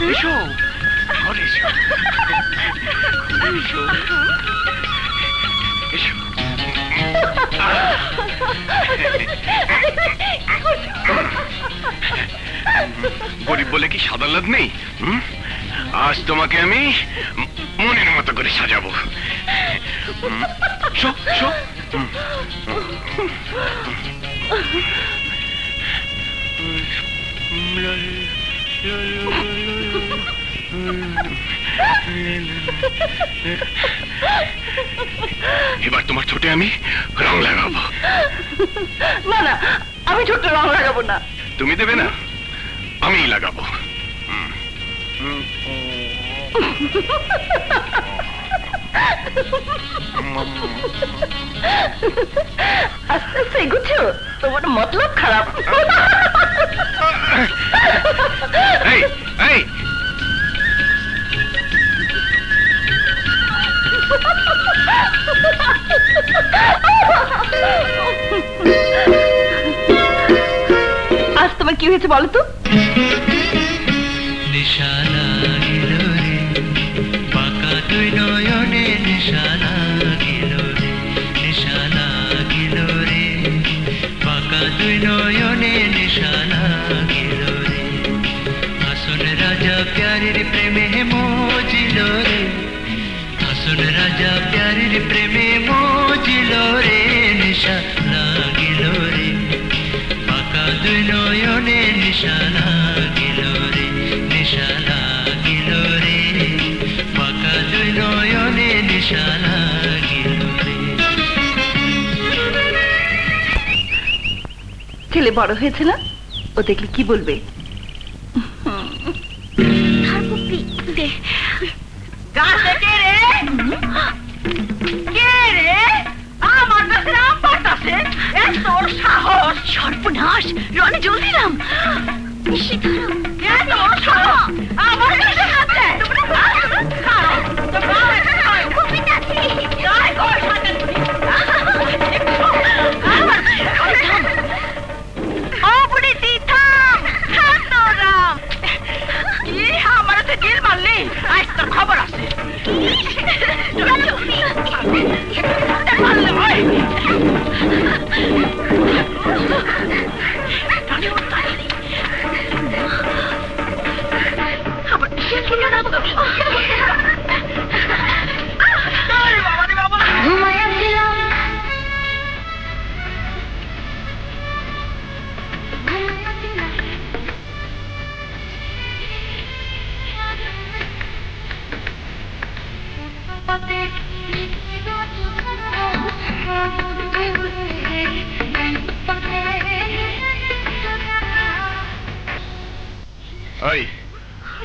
এসো ঘরে এসো এসো এসো গরিব বলে কি সাদা লাভ নেই? আজ তোমাকে আমি মনের মতো করে সাজাবো। শো শো এবার তোমার ঠোঁটে আমি রং লাগাবো। না না, আমি ছোট্ট রং লাগাবো না। তুমি দেবে না, আমিই লাগাবো। আস্তে আস্তে এগুচ্ছো, তোমার মতলব খারাপ। এই এই আজ তোমার কি হয়েছে বলো তো? নেশা লাগিল রে বাঁকা তুই নয়নে, নেশা লাগিল রে, নেশা লাগিল রে বাঁকা তুই নয়নে, নেশা লাগিল রে। হাসন রাজা প্যারের প্রেমে মজিল রে, হাসন রাজা প্যারের প্রেমে মজিল রে, নেশা লাগিল রে বাঁকা তুই নয়নে, নেশা লাগিল রে, নেশা লাগিল রে বাঁকা তুই নয়নে, নেশা লাগিল রে। ছেলে বড় হয়েছে না, ও দেখলে কি বলবে? সর্বনাশ, রনি জল দিলাম। খবর আছে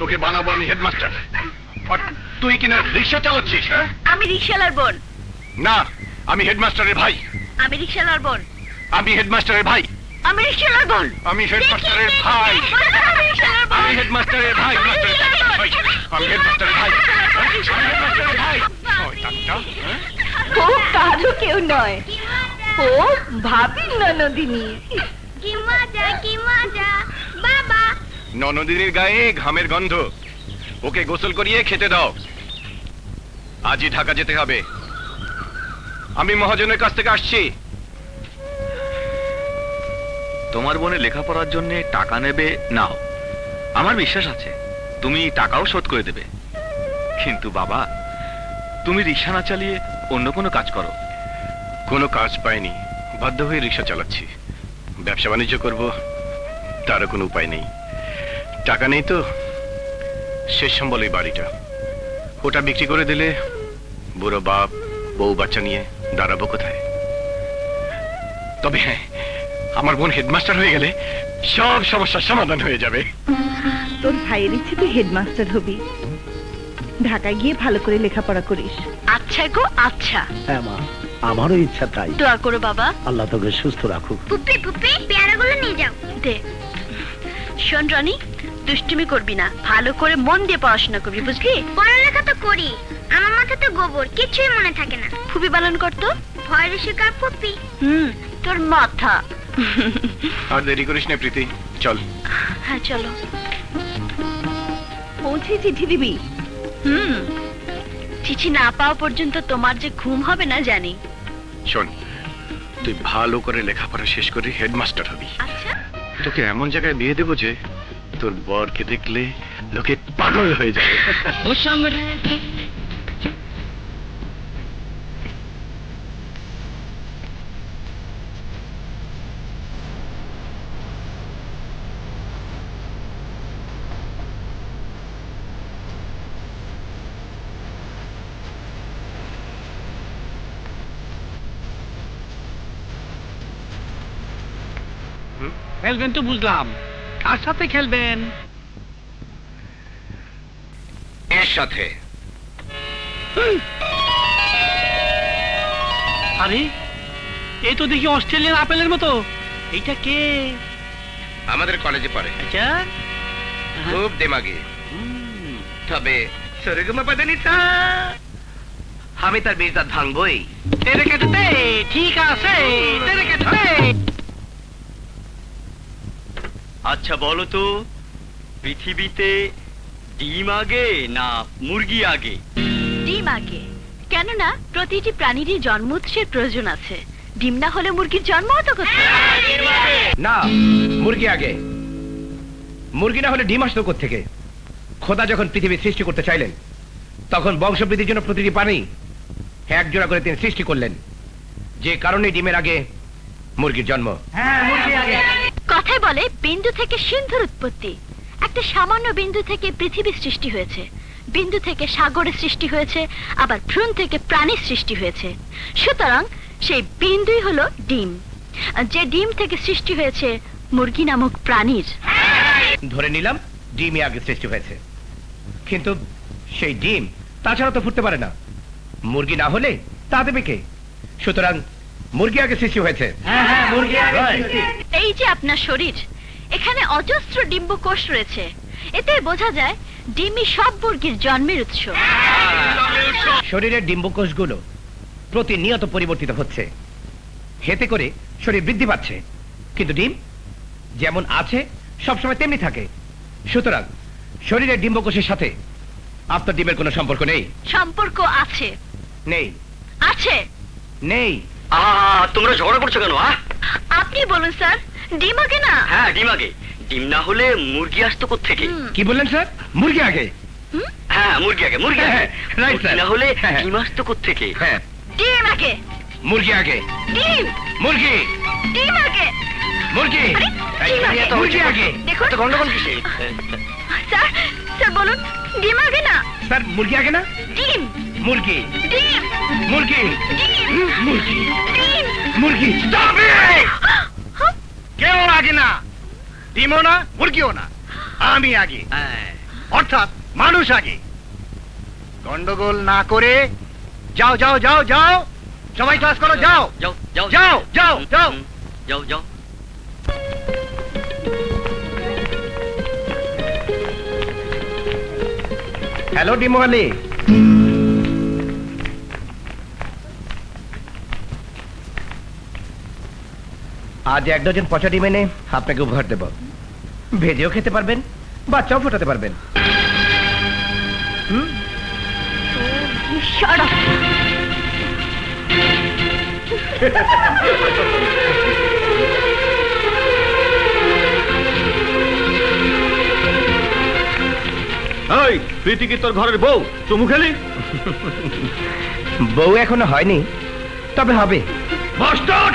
তোকে বানাবো আমি হেডমাস্টার, আর তুই কিনা রিক্সা চালাচ্ছিস? হ্যাঁ, আমি রিক্সালার বোন। না, আমি হেডমাস্টারের ভাই। আমি রিক্সালার বোন। আমি হেডমাস্টারের ভাই। আমি রিক্সালার বোন। আমি হেডমাস্টারের ভাই। আমি হেডমাস্টারের ভাই। আমি হেডমাস্টারের ভাই। হেডমাস্টারের ভাই। ও কারো কেউ নয়, ও ভাবি ননদিনী। কি মজা, কি মজা বাবা। ননদিনীর গায়ে ঘামের গন্ধ, ওকে গোসল করিয়ে খেতে দাও। আজই ঢাকা যেতে হবে। আমি মহাজনের কাছ থেকে আসছি। তোমার বোনের লেখাপড়ার জন্য টাকা নেবে, নাও। আমার বিশ্বাস আছে তুমি টাকাও শোধ করে দেবে। কিন্তু বাবা, তুমি রিক্সা না চালিয়ে অন্য কোনো কাজ করো। কোনো কাজ পাইনি, বাধ্য হয়ে রিক্সা চালাচ্ছি। ব্যবসা বাণিজ্য করব, তারও কোনো উপায় নেই। টাকা নেই তো, শেষ সম্বল এই বাড়িটা। ওটা বিক্রি করে দিলে বুড়ো বাপ বউ বাচ্চা নিয়ে দাঁড়াবো কোথায়? তবে হ্যাঁ, আমার বোন হেডমাস্টার হয়ে গেলে সব সমস্যার সমাধান হয়ে যাবে। তোর ভাইয়ের ইচ্ছে তুই হেডমাস্টার হবি, ঢাকায় গিয়ে ভালো করে লেখাপড়া করিস। আচ্ছা গো আচ্ছা। হ্যাঁ মা, আমারও ইচ্ছা তাই। দোয়া করো বাবা। আল্লাহ তোকে সুস্থ রাখুক। পুপি পুপি পেয়ারাগুলো নিয়ে যাও। দে। শোন রনি, দুষ্টুমি করবি না, ভালো করে মন দিয়ে পড়াশোনা করবি, বুঝলি? পড়ালেখা তো করি, আমার মাথাতে গোবর, কিছুই মনে থাকে না। ফুপি বানান করতো ভয়ের শিকার পুপি। তোর মাথা। আর দেরি করিস না প্রীতি, চল। হ্যাঁ চলো। পৌঁছে চিঠি দিবি? চিঠি না পাওয়া পর্যন্ত তোমার যে ঘুম হবে না জানি। শোন, তুই ভালো করে লেখাপড়া শেষ করে হেডমাস্টার হবি। আচ্ছা, তোকে এমন জায়গায় বিয়ে দেবো যে তোর বরকে দেখলে লোকে পাগল হয়ে যাবে। ওর সঙ্গে খেলবেন তো বুঝলাম, কার সাথে খেলবেন? এর সাথে। আরে এই তো দেখি অস্ট্রেলিয়ান আপেলের মতো। এইটা কে? আমাদের কলেজে পড়ে, আচ্ছা, খুব দেমাগি, তবে আমি তার বীজ দাঁত ভাঙবই। তেরে কেটে ঠিক আছে, তেরে কেটে। আচ্ছা বলো তো, পৃথিবীতে ডিম আগে না মুরগি আগে? ডিম আগে। কেননা প্রতিটি প্রাণীরই জন্ম উৎসের প্রয়োজন আছে। ডিম না হলে মুরগির জন্ম হতো কোথায়? না, মুরগি আগে। মুরগি না হলে ডিম আসতো থেকে। খোদা যখন পৃথিবী সৃষ্টি করতে চাইলেন, তখন বংশবৃদ্ধির জন্য প্রতিটি প্রাণী এক জোড়া করে তিনি সৃষ্টি করলেন, যে কারণে ডিমের আগে মুরগির জন্ম। কথায় বলে বিন্দু থেকে সিন্ধুর উৎপত্তি। একটা সামান্য বিন্দু থেকে পৃথিবীর সৃষ্টি হয়েছে, বিন্দু থেকে সাগরের সৃষ্টি হয়েছে, আবার ভ্রূণ থেকে প্রাণীর সৃষ্টি হয়েছে। সুতরাং সেই বিন্দুই হলো ডিম, আর যে ডিম থেকে সৃষ্টি হয়েছে মুরগি নামক প্রাণীর। ধরে নিলাম ডিমই আগে সৃষ্টি হয়েছে, কিন্তু সেই ডিম তাছাড়া তো ফুটতে পারে না। মুরগি না হলে তা দেবে কে? সুতরাং মুরগি আগে সৃষ্টি হয়েছে। Right. এই যে আপনার শরীর, এখানে অজস্র ডিম্বকোষ রয়েছে। এতে বোঝা যায় ডিমই সব মুরগির জন্মের উৎস। শরীরের ডিম্বকোষগুলো প্রতিনিয়ত পরিবর্তিত হচ্ছে, এতে করে শরীর বৃদ্ধি পাচ্ছে, কিন্তু ডিম যেমন আছে সবসময় তেমনি থাকে। সুতরাং শরীরের ডিম্বকোষের সাথে আপনার ডিমের কোনো সম্পর্ক নেই। সম্পর্ক আছে। নেই। আছে। নেই। তোমরা ঝগড়া করছো কেন? আপনি বলুন স্যার, ডিম আগে না? হ্যাঁ, ডিম আগে। ডিম না হলে মুরগি আসতো কোত্থেকে? কি বললেন স্যার? মুরগি আগে? হ্যাঁ, মুরগি আগে, মুরগি আগে। হ্যাঁ, right, মুরগি sir. না হলে হ্যাঁ, ডিম আসতো কোত্থেকে? হ্যাঁ, ডিম আগে। মুরগি আগে। ডিম। মুরগি। ডিম আগে। মুরগি। ডিম আগে। মুরগি আগে। দেখুন তো গন্ডগোল কিসে? স্যার, স্যার বলুন, ডিম আগে না? স্যার মুরগি আগে না? ডিম। মুরগি। ডিম। মুরগি। ডিম। মুরগি। ডিম। মুরগি। Stop it! কেউ আগে না, ডিমও না, মুরগিও না, আমি আগে, অর্থাৎ মানুষ আগে। গন্ডগোল না করে যাও যাও যাও যাও, সবাই ক্লাস করো, যাও যাও যাও যাও যাও যাও। যাও যাও। হ্যালো ডিমোয়ালি। আজ 1 ডজন পচা ডিম এনে আপনাকে উপহার দেব। ভেজেও খেতে পারবেন, বাচ্চাও ফোটাতে পারবেন। Shut up! এই প্রীতি কি তোর ঘরের বউ? চুমু খেলি? বউ এখনো হয়নি, তবে হবে। বাস্টার্ড!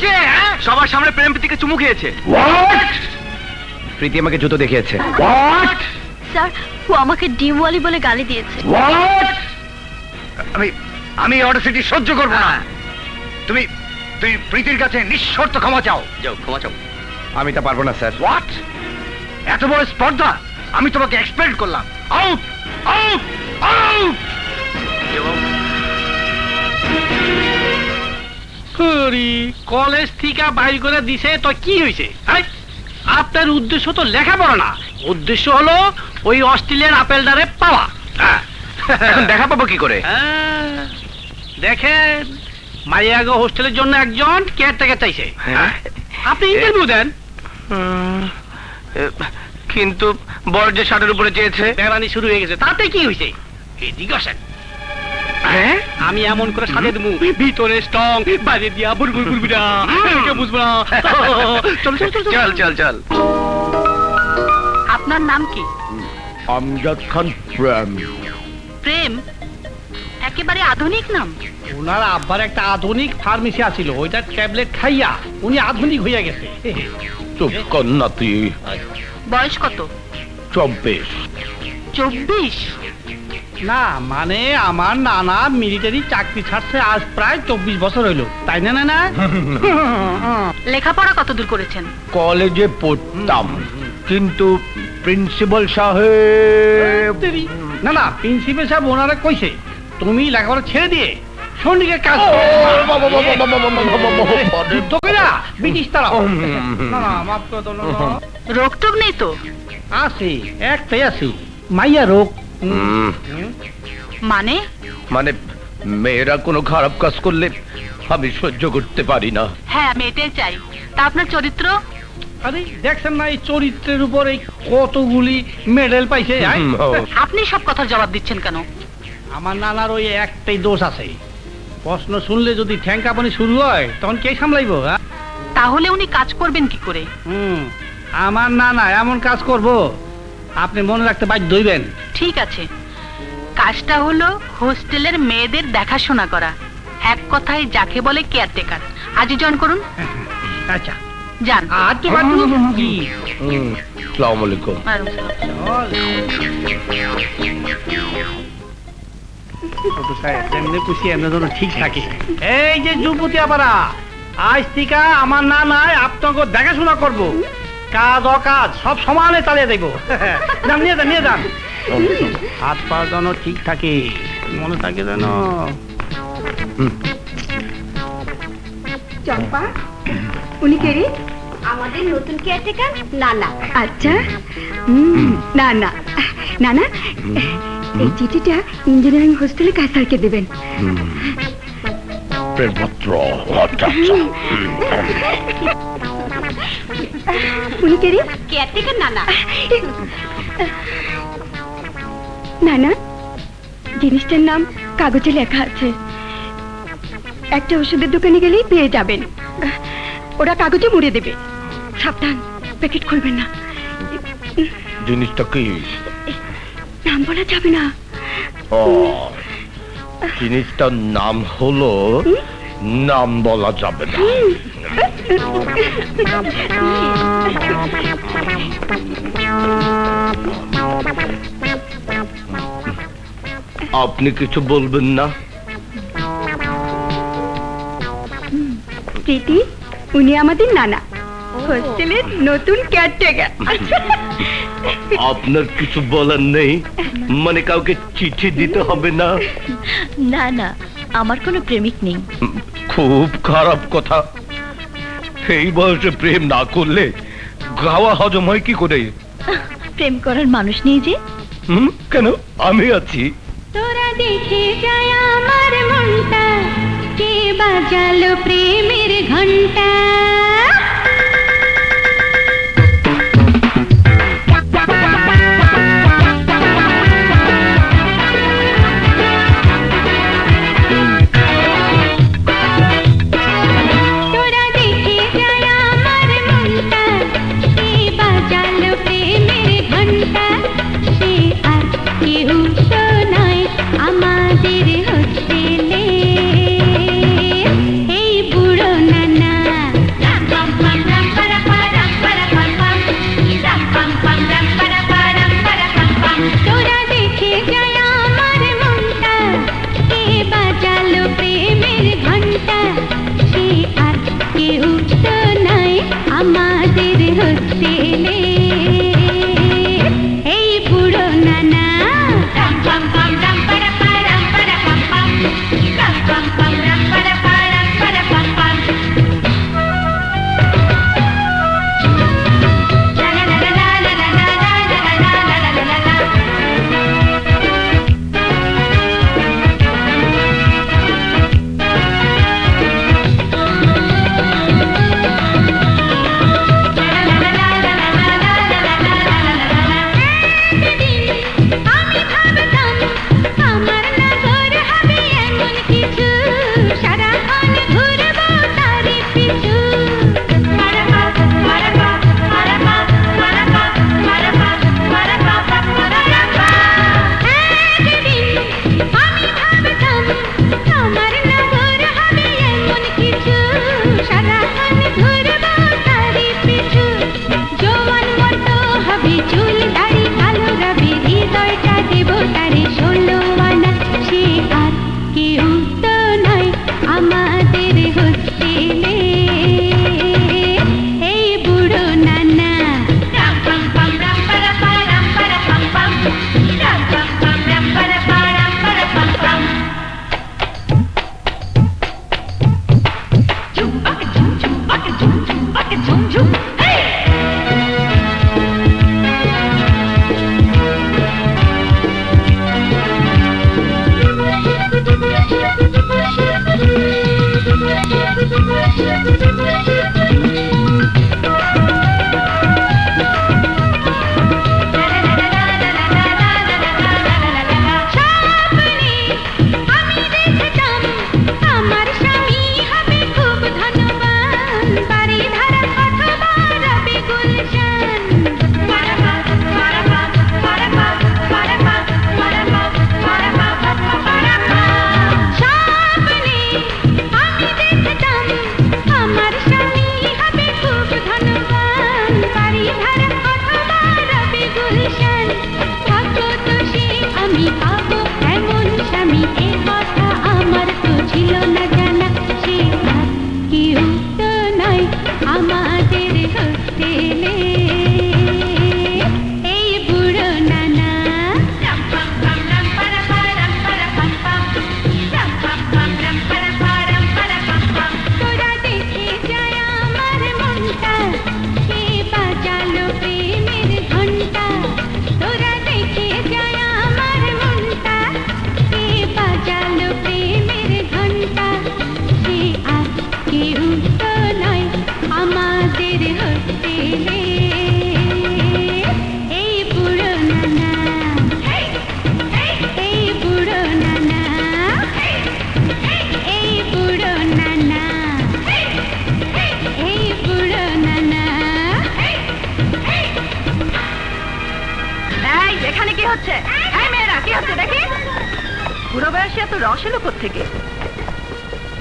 হচ্ছে হ্যাঁ? সবার সামনে প্রেম প্রীতিকে চুমু খেয়েছে। প্রীতি আমাকে জুতো দেখিয়েছে। স্যার ও আমাকে ডিমওয়ালি বলে গালি দিয়েছে। আমি অডাসিটি সহ্য করবো না। তুমি তুমি প্রীতির কাছে নিঃশর্ত ক্ষমা চাও। যাও ক্ষমা চাও। আমি তা পারবো না স্যার। হোয়াট? এত বড় স্পর্ধা আমি তোমাকে এক্সপেক্ট করলাম। Out out out. কলেজ থেকে বাইর করে দিছে তো কি হয়েছে? আপনার উদ্দেশ্য তো লেখাপড়া না, উদ্দেশ্য হলো ওই অস্ট্রেলিয়ান আপেলটারে পাওয়া। এখন দেখা পাবো কি করে? দেখেন মাইয়াগো হোস্টেলের জন্য একজন কেয়ারটেকার চাইছে। আপনি ইন্টারভিউ দেন। কিন্তু বর যে শার্টের উপরে চেয়েছে। বেড়ানি শুরু হয়ে গেছে, তাতে কি হয়েছে? এদিকে আসেন। আমি এমন করে সাজে দেবো, ভিতরে স্ট্রং, বাইরে দিয়া বুলবুল বুলবিরা, বুঝবো না। চল চল চল চল চল চল। আপনার নাম কি? আমজাদ খান প্রেম। প্রেম? একেবারে আধুনিক নাম। ওনার আব্বার একটা আধুনিক ফার্মেসি আছিল, ওইটা ট্যাবলেট খাইয়া উনি আধুনিক হইয়া গেছে। চুপ কর নাতি। বয়স কত? 24। 24? না মানে আমার নানা মিলিটারি চাকরি ছাড়ছে আজ প্রায় 24 বছর হইল, তাই না? না না লেখাপড়া কতদূর করেছেন? কলেজে পড়তাম, কিন্তু প্রিন্সিপাল সাহেব। না না প্রিন্সিপাল সাহেব ওনারা কইছে তুমি লেখাপড়া ছেড়ে দিয়ে সৈনিকের কাজ যুদ্ধ কইরা ব্রিটিশ তারা। না না মাফ করে দাও। রোগ টোগ নেই তো? আছে, একটাই আছে, মাইয়া রোগ। মানে? মানে মেয়েরা কোনো খারাপ কাজ করলে আমি সহ্য করতে পারি না। হ্যাঁ আমি এটাই চাই। তা আপনার চরিত্র? আরে দেখছেন না এই চরিত্রের উপর এই কতগুলি মেডেল পাইছে। আপনি সব কথার জবাব দিচ্ছেন কেন? আমার নানার ওই একটাই দোষ আছে, প্রশ্ন শুনলে যদি ঠ্যাংকাপানি শুরু হয় তখন কে সামলাইবো? তাহলে উনি কাজ করবেন কি করে? আমার নানা এমন কাজ করব আপনি মনে রাখতে বাধ্য হইবেন। ঠিক আছে, কাজটা হলো হোস্টেলের মেয়েদের দেখাশোনা করা, এক কথায় যাকে বলে কেয়ারটেকার। আজই জয়েন করুন। আচ্ছা যান। আর তো বাধ্য কি? আসসালামু আলাইকুম। ঠিক থাকে। এই যে যুবতী আপারা, আজ থেকে আমার নানায় আপনাকে দেখাশোনা করব, কাজ অকাজ সব সমানে চালিয়ে দেবো। যান নিয়ে যান, নিয়ে যান। হাত পা যেন ঠিক থাকে, মনে থাকে যেন। চম্পা, উনি কে রে? আমাদের নতুন কেয়ারটেকার নানা। আচ্ছা, না না না না, এই চিঠিটা ইঞ্জিনিয়ারিং হোস্টেলে কাসারকে দেবেন। প্রেমপত্র। আচ্ছা আচ্ছা। উনি কে রে? কেয়ারটেকার নানা। না না, জিনিসটার নাম কাগজে লেখা আছে, একটা ওষুধের দোকানে গেলেই পেয়ে যাবেন। ওরা কাগজে মুড়ে দেবে, সাবধান, প্যাকেট খুলবেন না। জিনিসটা কি? নাম বলা যাবে না। ও, জিনিসটার নাম হলো নাম বলা যাবে না। আপনি কিছু বলবেন না? প্রীতি, উনি আমাদের নানা, হোস্টেলের নতুন কেয়ারটেকার। আপনার কিছু বলার নেই? মানে কাউকে চিঠি দিতে হবে না? না না, আমার কোনো প্রেমিক নেই। খুব খারাপ কথা। এই বয়সে প্রেম না করলে গাওয়া হজম হয় কি করে? প্রেম করার মানুষ নেই যে। কেন? আমি আছি। তোরা দেখে যায় আমার মনটা, কে বাজালো প্রেমের ঘন্টা। তোরা দেখে যায় আমার মনটা, কে বাজালো প্রেমের ঘন্টা। সে আর কেউ শোনায় আমাদের হোস্টেলে, এই বুড়ো নানা। নাই আমাদের হোস্টেলে এই বুড়ো নানা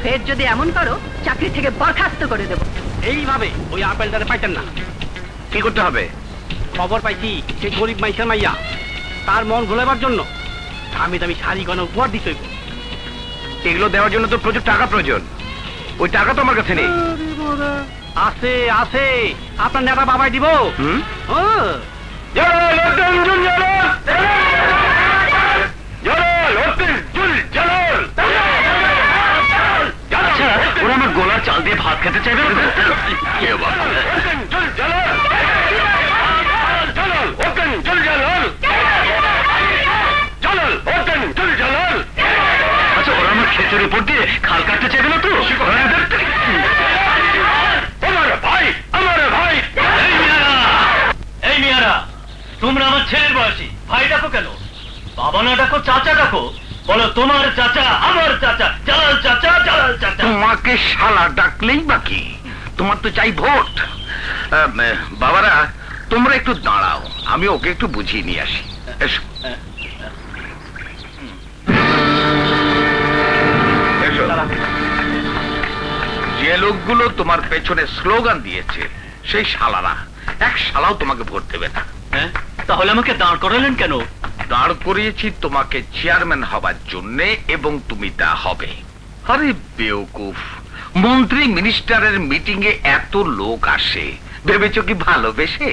ফের যদি এমন করো চাকরি থেকে বরখাস্ত করে দেব। এইভাবে ওই আপেলটারে পাইতেন না। কি করতে হবে? খবর পাইছি সেই গরিব মাইসের মাইয়া, তার মন ভোলাবার জন্য দামি দামি শাড়ি গয়না উপহার দিতে হইব। এগুলো দেওয়ার জন্য তো প্রচুর টাকা প্রয়োজন। ওই টাকা তো আমার কাছে নেই। আছে আছে, আপনার নেতা বাবাই দিব। ওরা আমার গোলার চাল দিয়ে ভাত খেতে চাইবে না। আচ্ছা, ওরা আমার ক্ষেতের উপর দিয়ে খাল কাটতে চাইবে না তো? এই মিয়ারা, তোমরা আমার ছেলের বয়সী, ভাই ডাকো কেন? বাবা না ডাকো, চাচা ডাকো। বলো তোমার চাচা, আমার চাচা, জালাল চাচা, জালাল চাচা। তোমাকে শালা ডাকলেই বাকি, তোমার তো চাই ভোট। বাবারা, তোমরা একটু দাঁড়াও, আমি ওকে একটু বুঝিয়ে নিয়ে আসি। এসো এসো। যে লোকগুলো তোমার পেছনে স্লোগান দিয়েছে সেই শালারা এক শালাও তোমাকে ভোট দেবে না। তাহলে আমাকে দাঁড় করালেন কেন? দাঁড় করিয়েছি তোমাকে চেয়ারম্যান হবার জন্যে, এবং তুমি তা হবে। আরে বেওকুফ, মন্ত্রী মিনিস্টারের মিটিং এ এত লোক আসে, ভেবেছো কি ভালোবেসে?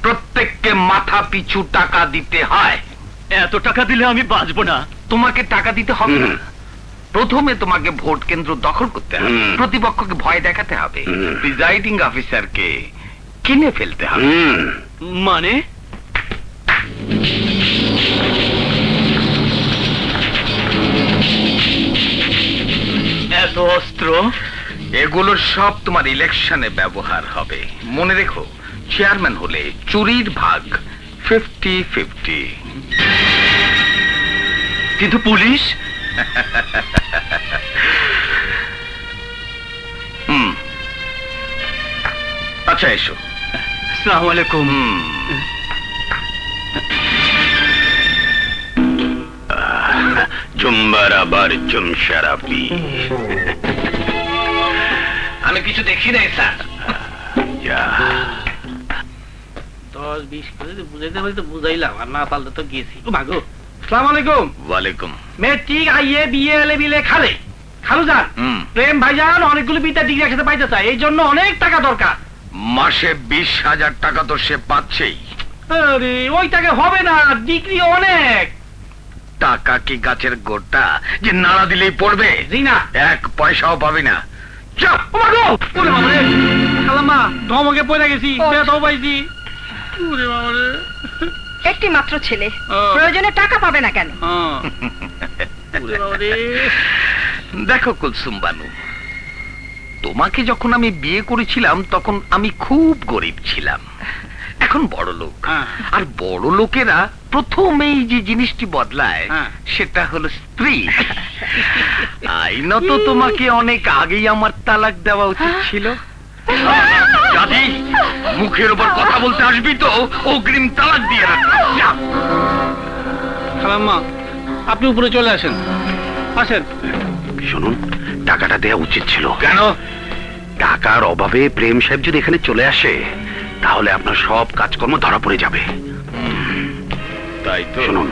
প্রত্যেককে মাথা পিছু টাকা দিতে হয়। এত টাকা দিলে আমি বাঁচবো না। তোমাকে টাকা দিতে হবে না, প্রথমে তোমাকে ভোট কেন্দ্র দখল করতে হবে, প্রতিপক্ষকে ভয় দেখাতে হবে, প্রিজাইডিং অফিসারকে কিনে ফেলতে হবে। মানে এত অস্ত্র? এগুলো সব তোমার ইলেকশনে ব্যবহার হবে। মনে রেখো, চেয়ারম্যান হলে চুরির ভাগ 50-50। কিন্তু পুলিশ? আচ্ছা এসো। আসসালামু আলাইকুম। জুম্বার আবার জুমশারাপি। আমি কিছু দেখি নাই স্যার। 10-20 করে বুঝাইতে পারি তো বুঝাইলাম, আর না পারলে তো গেছি। ও মাগো, আসসালামু আলাইকুম। ওয়ালাইকুম। মেট্রিক আইয়ে বিয়ে এলে বিলে খালে খালু যান, প্রেম ভাইজান অনেকগুলো বিদ্যা ডিগ্রি একসাথে পাইতে চায়, এই জন্য অনেক টাকা দরকার। মাসে 20,000 টাকা তো সে পাচ্ছেই। আরে ওই টাকা হবে না, ডিগ্রি অনেক। টাকা কি গাছের গোটা যে নাড়া দিলেই পড়বে? জি না, 1 পয়সাও পাবি না। চাপ। ও মাগো, ওরে বাবা রে, খালাম্মা ধমকে পড়ে গেছি, বেতাও পাইছি। ওরে বাবা রে, একটি মাত্র ছেলে, প্রয়োজনে টাকা পাবে না কেন? ওরে বাবা রে। দেখো কুলসুম বানু, তোমাকে যখন আমি বিয়ে করেছিলাম তখন আমি খুব গরিব ছিলাম, এখন বড় লোক। আর বড় লোকেরা প্রথমেই যে জিনিসটি বদলায় সেটা হলো স্ত্রী। আইনত তোমাকে অনেক আগেই আমার তালাক দেওয়া উচিত ছিল। দাদি, মুখের উপর কথা বলতে আসবি তো অগ্রিম তালাক দিয়ে রাখলাম। খালাম্মা, আপনি উপরে চলে আসেন, আসেন। শুনুন, টাকাটা দেওয়া উচিত ছিল। কেন? টাকার অভাবে প্রেম সাহেব যদি এখানে চলে আসে তাহলে আপনার সব কাজকর্ম ধরা পড়ে যাবে। তাই তো। শুনুন,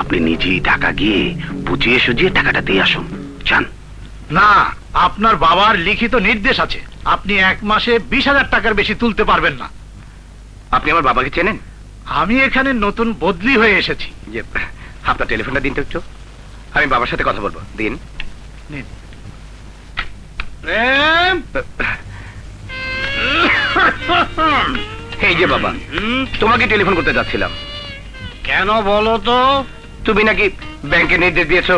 আপনি নিজেই টাকা গিয়ে বুঝিয়ে সুঝিয়ে টাকাটা দিয়ে আসুন, চান? না, আপনার বাবার লিখিত নির্দেশ আছে, আপনি 1 মাসে 20,000 টাকার বেশি তুলতে পারবেন না। আপনি আমার বাবাকে চেনেন? আমি এখানে নতুন বদলি হয়ে এসেছি। যে আপনার টেলিফোনটা দিন তো একটু, আমি বাবার সাথে কথা বলবো। দিন। নিন। প্রেম, এই যে বাবা, তোমাকে টেলিফোন করতে যাচ্ছিলাম। কেন বলো তো? তুমি নাকি ব্যাংকে নির্দেশ দিয়েছো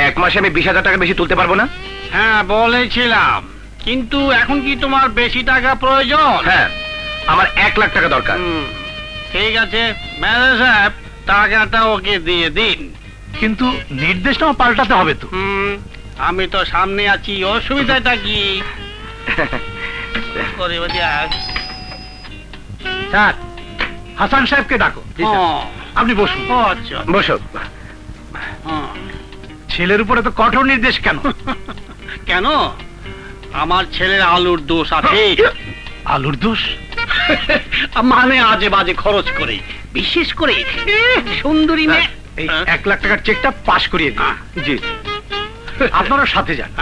1 মাসে আমি 20,000 টাকা বেশি তুলতে পারবো না? হ্যাঁ বলেছিলাম, কিন্তু এখন কি তোমার বেশি টাকা প্রয়োজন? হ্যাঁ, আমার 1 লাখ টাকা দরকার। ঠিক আছে ম্যানেজার সাহেব, টাকাটা ওকে দিয়ে দিন। কিন্তু নির্দেশনামা পাল্টাতে হবে তো। আমি তো সামনে আছি, অসুবিধাটা কি? স্যার, হাসান সাহেবকে ডাকো। আপনি বসুন। আচ্ছা, বসো। ছেলের উপরে তো কঠোর নির্দেশ কেন? কেন? আমার ছেলের আলুর দোষ আছে। আলুর দোষ? মানে আজে বাজে খরচ করে, বিশেষ করে সুন্দরী মেয়ে। এই 1 লাখ টাকার চেকটা পাস করিয়ে দিন। জি। আপনারা সাথে যান,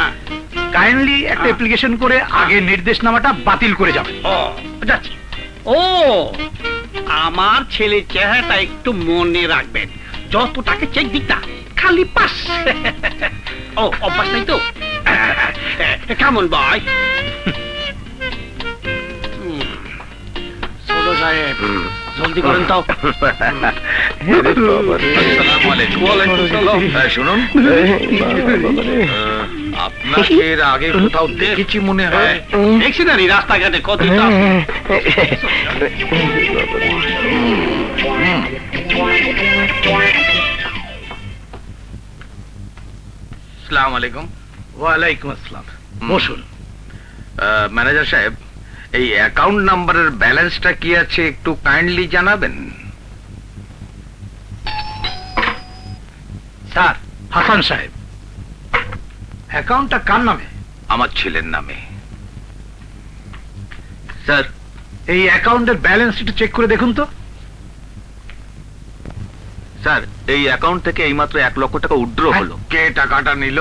কাইন্ডলি একটা অ্যাপ্লিকেশন করে আগে নির্দেশনামাটা বাতিল করে যাবেন। যাচ্ছি। ও, আমার ছেলের চেহারাটা একটু মনে রাখবেন, যত টাকা চেক দিতা খালি পাস। ও, অভ্যাস নাই তো? কেমন ভাই? ছোট সাহেব, জলদি করেন তো। শুনুন, আপনাকে এর আগে কোথাও দেখেছি মনে হয়। দেখছি না রাস্তাঘাটে কত। আসসালামু আলাইকুম। ওয়ালাইকুম আসসালাম। বসুন। ম্যানেজার সাহেব, এই অ্যাকাউন্ট নাম্বারের ব্যালেন্সটা কি আছে একটু কাইন্ডলি জানাবেন। স্যার, হাসান সাহেব, অ্যাকাউন্টটা কার নামে? আমার ছেলের নামে। স্যার, এই অ্যাকাউন্টের ব্যালেন্স একটু চেক করে দেখুন তো। স্যার, এই অ্যাকাউন্ট থেকে এইমাত্র 1 লক্ষ টাকা উইথড্র হলো। কে টাকাটা নিল?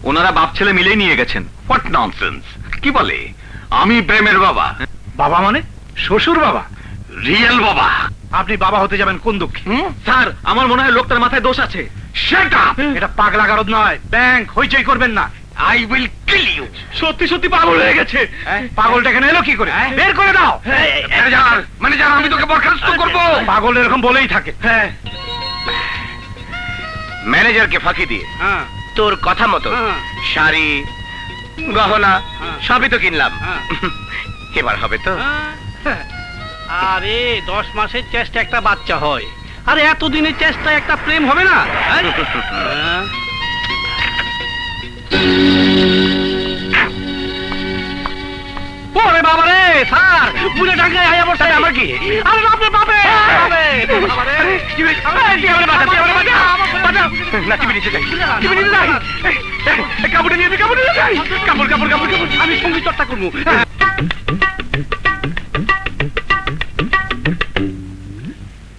ওনারা বাপ ছেলে মিলেই নিয়ে গেছেন। What nonsense! কি বলে? আমি প্রেমের বাবা? বাবা মানে শ্বশুর বাবা? রিয়েল বাবা? আপনি বাবা হতে যাবেন কোন দুঃখে? স্যার, আমার মনে হয় লোকটার মাথায় দোষ আছে। Shut up! এটা পাগলা গারদ নয়, ব্যাংক হইচই করবেন না। I will kill you! সত্যি সত্যি পাগল হয়ে গেছে। পাগলটা এখানে এলো কি করে? বের করে দাও। ম্যানেজার, আমি তোকে বরখাস্ত করব। পাগল এরকম বলেই থাকে। হ্যাঁ ম্যানেজারকে ফাঁকি দিয়ে হ্যাঁ তোর কথা মতো হ্যাঁ। শাড়ি, গহনা হ্যাঁ। সবই তো কিনলাম। হ্যাঁ। এবার হবে তো? হ্যাঁ। আরে 10 মাসের চেষ্টা একটা বাচ্চা হয়, আরে এতদিনের চেষ্টা একটা প্রেম হবে না? হ্যাঁ? হ্যাঁ। ওরে বাবা রে স্যার, বুলে টাঙ্গায় আয়া বসে। আমার কি? আরে বাপরে বাপরে বাপরে বাবারে, কি হইছে? কি হবে? বাঁচা না, টিভি নিচে যাই। টিভি নিতে যাই। কাপড়ে নিয়ে কাপড় নিয়ে যাই। কাপড় কাপড় কাপড় কাপড়, আমি সঙ্গীত চর্চা করবো।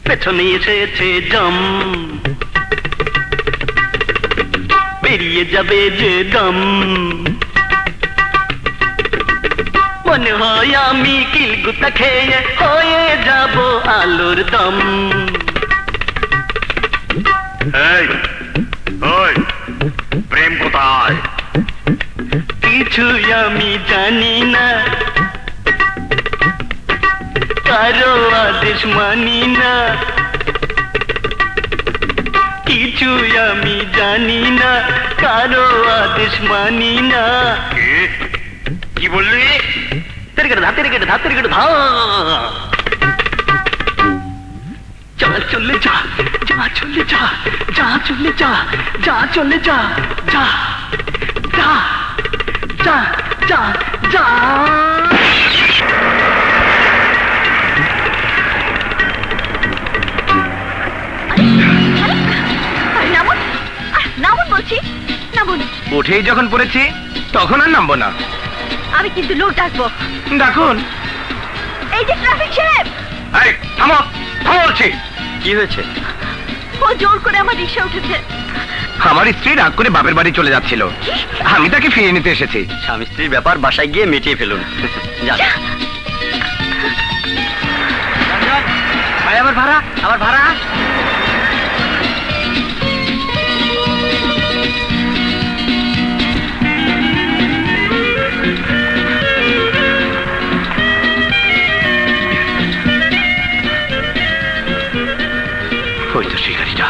পেছনে এসেছে জম, বেরিয়ে যাবে যে দম, মনে হয় আমি কিলগুতা খেয়ে হয়ে যাব আলুর দম। এই, ওই, প্রেম কোথায়? কিছু আমি জানি না, কারো আদেশ মানি না, কিছু আমি জানি না, কারো আদেশ মানি না। কি বললি? তেরে কেটে ধা, তেরে কেটে ধা, তেরে কেটে ধা। যা চলে যা, যা চলে যা, যা চলে যা, যা চলে যা, যা যা যা যা যা। নামুন, নামুন বলছি, নামুন। উঠেই যখন পড়েছি তখন আর নামবো না। আমি কিন্তু লোক ডাকবো। দেখুন, এই যে ট্রাফিক সাহেব, এই থামো, থামো বলছি। কি হয়েছে? ও জোর করে আমার রিক্সা উঠেছে। আমার স্ত্রী রাগ করে বাপের বাড়ি চলে যাচ্ছিল, আমি তাকে ফিরিয়ে নিতে এসেছি। স্বামী স্ত্রীর ব্যাপার বাসায় গিয়ে মিটিয়ে ফেলুন। যান। ভাই আমার ভাড়া, আমার ভাড়া। ওই তো সেই গাড়িটা।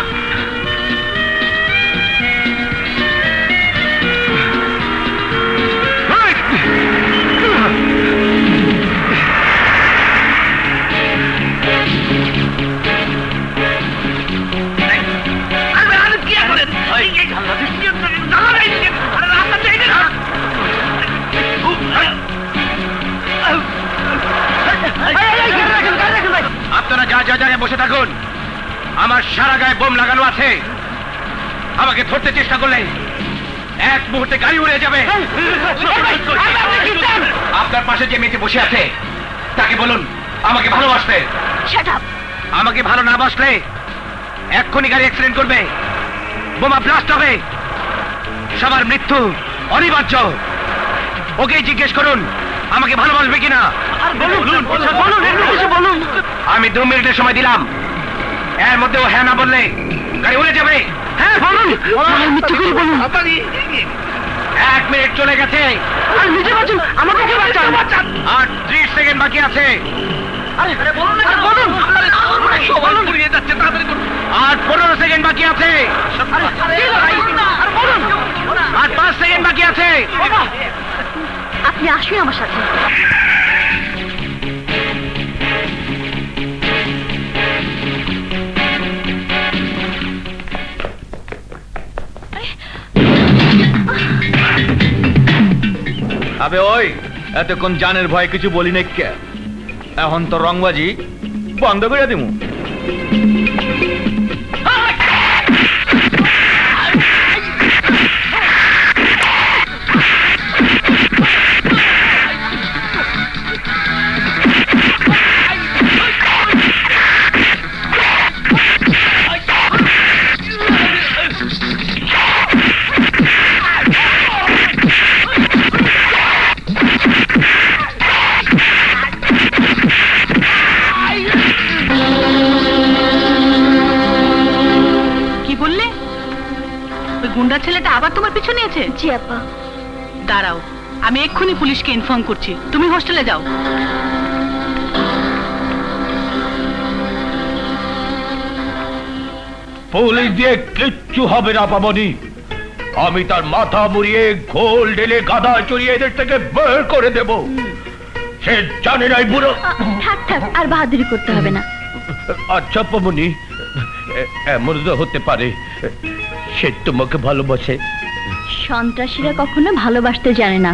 আপনারা যা যা জায়গায় বসে থাকুন, আমার সারা গায়ে বোম লাগানো আছে। আমাকে ধরতে চেষ্টা করলে এক মুহূর্তে গাড়ি উড়ে যাবে। আপনার পাশে যে মেয়েটি বসে আছে তাকে বলুন আমাকে ভালোবাসতে। Shut up. আমাকে ভালো না বাসলে এক্ষুনি গাড়ি অ্যাক্সিডেন্ট করবে, বোমা ব্লাস্ট হবে, সবার মৃত্যু অনিবার্য। ওকেই জিজ্ঞেস করুন আমাকে ভালোবাসবে কিনা। আমি 2 মিনিটের সময় দিলাম, এর মধ্যে ও হ্যাঁ না বললে গাড়ি উড়ে যাবে। হ্যাঁ বলুন, 1 মিনিট চলে গেছে। আর 30 সেকেন্ড বাকি আছে। আর 15 সেকেন্ড বাকি আছে। আর 5 সেকেন্ড বাকি আছে। আপনি আসুন আমার সাথে। আবে ওই, এতক্ষণ জানের ভয় কিছু বলি নাই কে? এখন তো রংবাজি বন্ধ করে দিমু। গুন্ডা ছেলেটা আবার তোমার পিছু নিয়েছে? জি আপা। দাঁড়াও, আমি এক্ষুনি পুলিশকে ইনফর্ম করছি, তুমি হোস্টেলে যাও। পুলিশ দিয়ে কিচ্ছু হবে না পাবনি। আমি তার মাথা মুড়িয়ে ঘোল ঢেলে গাদা চড়িয়ে এদের থেকে বের করে দেব। সে জানে নাই বুড়ো। থাক থাক, আর বাহাদুরি করতে হবে না। আচ্ছা পাবনি, এমন তো হতে পারে সে তোমাকে ভালোবাসে। সন্ত্রাসীরা কখনো ভালোবাসতে জানে না।